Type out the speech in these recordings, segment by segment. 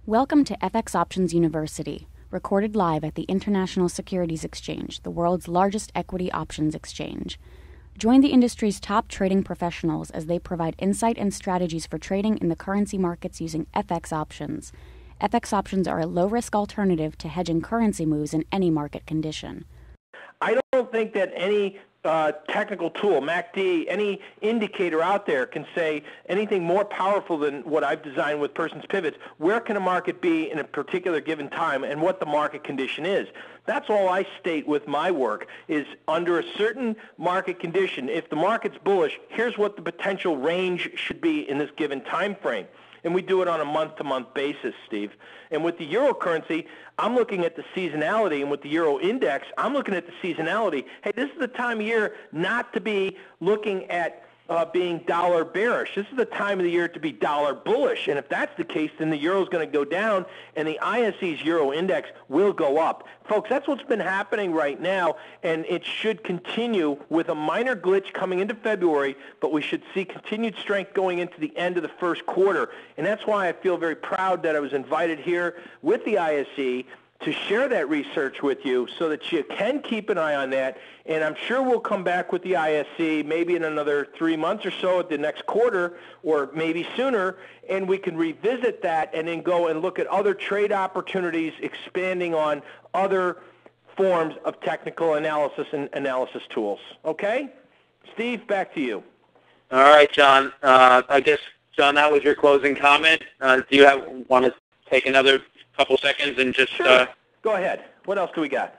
Welcome to FX Options University, recorded live at the International Securities Exchange, the world's largest equity options exchange. Join the industry's top trading professionals as they provide insight and strategies for trading in the currency markets using FX options. FX options are a low-risk alternative to hedging currency moves in any market condition. I don't think that any technical tool, MACD, any indicator out there can say anything more powerful than what I've designed with Person's Pivots. Where can a market be in a particular given time and what the market condition is? That's all I state with my work is under a certain market condition, if the market's bullish, here's what the potential range should be in this given time frame. And we do it on a month-to-month basis, Steve. And with the euro currency, I'm looking at the seasonality, and with the euro index, I'm looking at the seasonality. Hey, this is the time of year not to be looking at being dollar bearish. This is the time of the year to be dollar bullish. And if that's the case, then the euro is going to go down, and the ISE's euro index will go up. Folks, that's what's been happening right now, and it should continue with a minor glitch coming into February, but we should see continued strength going into the end of the first quarter. And that's why I feel very proud that I was invited here with the ISE to share that research with you so that you can keep an eye on that. And I'm sure we'll come back with the ISE maybe in another 3 months or so at the next quarter or maybe sooner, and we can revisit that and then go and look at other trade opportunities, expanding on other forms of technical analysis and analysis tools. Okay? Steve, back to you. All right, John. I guess, John, that was your closing comment. Do you want to take another couple seconds and just... Sure. Go ahead. What else do we got?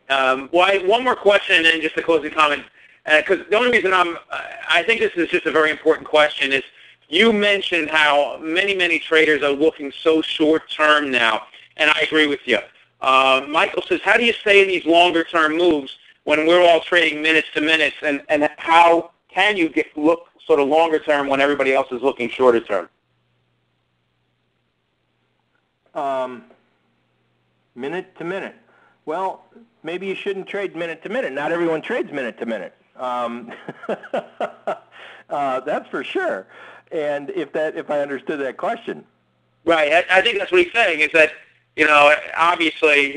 One more question and then just a closing comment. Because the only reason I think this is just a very important question is you mentioned how many traders are looking so short-term now, and I agree with you. Michael says, how do you stay in these longer-term moves when we're all trading minutes to minutes, and how can you look sort of longer-term when everybody else is looking shorter-term? Minute to minute. Well, maybe you shouldn't trade minute to minute. Not everyone trades minute to minute. That's for sure. And if I understood that question. Right. I think that's what he's saying is that, obviously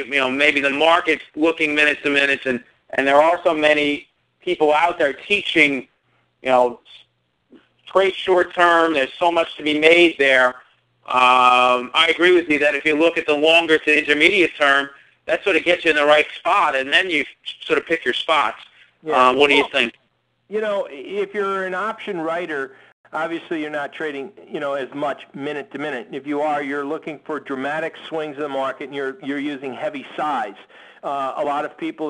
maybe the market's looking minutes to minutes, and there are so many people out there teaching, trade short term. There's so much to be made there. I agree with you that if you look at the longer to intermediate term, that sort of gets you in the right spot, and then you sort of pick your spots. Yeah. What do you think? If you're an option writer, obviously you're not trading, as much minute to minute. If you are, you're looking for dramatic swings in the market, and you're using heavy size. A lot of people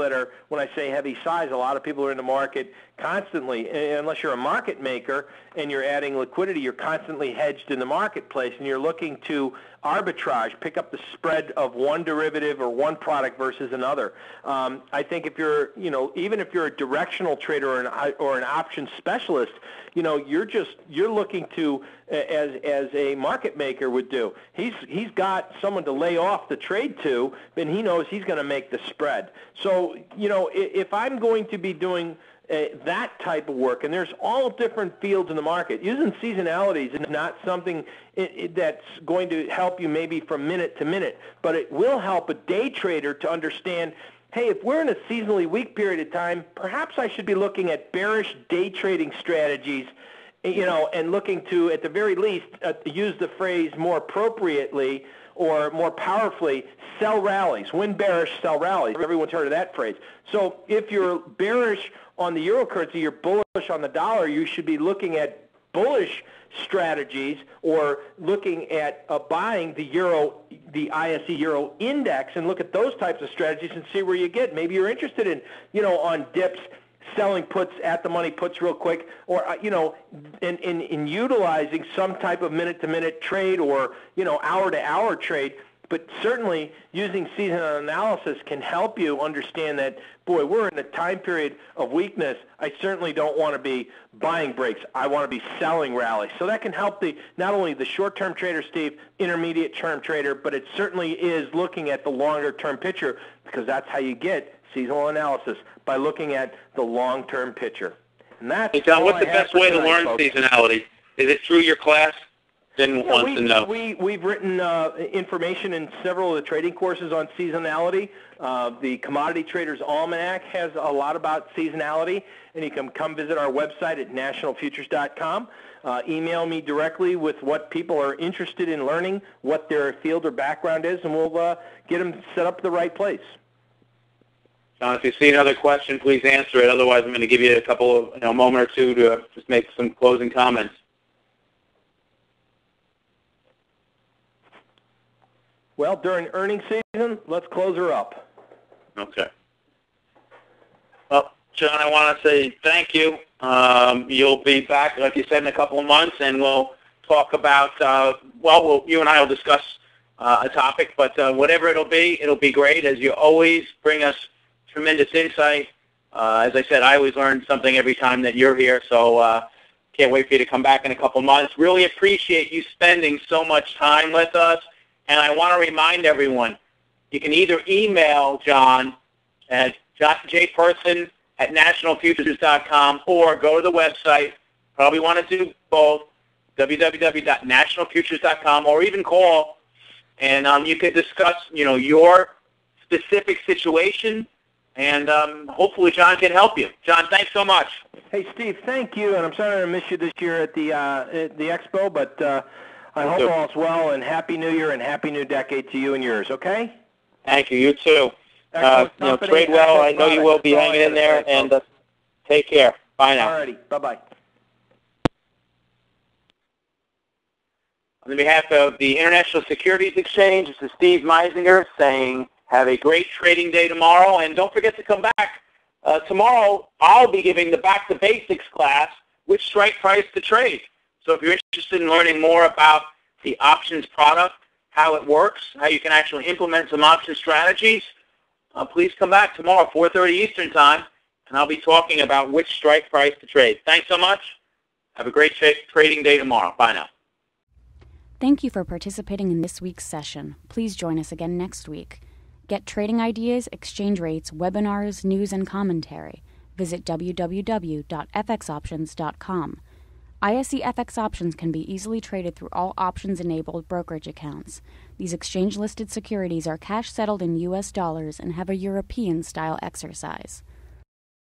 when I say heavy size, a lot of people are in the market constantly, unless you're a market maker and you're adding liquidity, you're constantly hedged in the marketplace, and you're looking to arbitrage, pick up the spread of one derivative or one product versus another. I think if you're, even if you're a directional trader or an option specialist, you're looking to, as a market maker would do. He's got someone to lay off the trade to, and he knows he's going to make the spread. So, if I'm going to be doing that type of work, and there's all different fields in the market. Using seasonalities is not something that's going to help you maybe from minute to minute, but it will help a day trader to understand, hey, if we're in a seasonally weak period of time, perhaps I should be looking at bearish day trading strategies, and looking to, at the very least, use the phrase more appropriately or more powerfully, sell rallies. When bearish, sell rallies. Everyone's heard of that phrase. So if you're bearish on the euro currency, you're bullish on the dollar, you should be looking at bullish strategies or looking at buying the ISE euro index, and look at those types of strategies and see where you get. Maybe you're interested in, on dips, selling puts at the money puts real quick, or in utilizing some type of minute-to-minute trade or hour-to-hour trade. But certainly using seasonal analysis can help you understand that, boy, we're in a time period of weakness. I certainly don't want to be buying breaks. I want to be selling rallies. So that can help not only the short-term trader, Steve, intermediate-term trader, but it certainly is looking at the longer-term picture, because that's how you get seasonal analysis, by looking at the long-term picture. And that's Hey, John, what's the best way to learn seasonality? Is it through your class? wants to know. We've written information in several of the trading courses on seasonality. The Commodity Trader's Almanac has a lot about seasonality, and you can come visit our website at nationalfutures.com. Email me directly with what people are interested in learning, what their field or background is, and we'll get them set up the right place. John, if you see another question, please answer it. Otherwise, I'm going to give you a moment or two to just make some closing comments. Well, during earnings season, let's close her up. Okay. Well, John, I want to say thank you. You'll be back, like you said, in a couple of months, and we'll talk about, you and I will discuss a topic, but whatever it'll be great. As you always bring us tremendous insight. As I said, I always learn something every time that you're here, so can't wait for you to come back in a couple of months. Really appreciate you spending so much time with us. And I want to remind everyone, you can either email John at jperson@nationalfutures.com or go to the website. Probably want to do both, www.nationalfutures.com, or even call, and you can discuss, your specific situation, and hopefully John can help you. John, thanks so much. Hey, Steve, thank you, and I'm sorry I missed you this year at the expo, but I hope all's well, and Happy New Year and Happy New Decade to you and yours, okay? Thank you. You too. Trade well. I know you will be hanging in there, and take care. Bye now. All righty. Bye-bye. On behalf of the International Securities Exchange, this is Steve Meisinger saying have a great trading day tomorrow, and don't forget to come back. Tomorrow, I'll be giving the Back to Basics class, which strike price to trade. So if you're interested in learning more about the options product, how it works, how you can actually implement some option strategies, please come back tomorrow, 4:30 Eastern Time, and I'll be talking about which strike price to trade. Thanks so much. Have a great trading day tomorrow. Bye now. Thank you for participating in this week's session. Please join us again next week. Get trading ideas, exchange rates, webinars, news, and commentary. Visit www.fxoptions.com. ISE FX options can be easily traded through all options-enabled brokerage accounts. These exchange-listed securities are cash-settled in U.S. dollars and have a European-style exercise.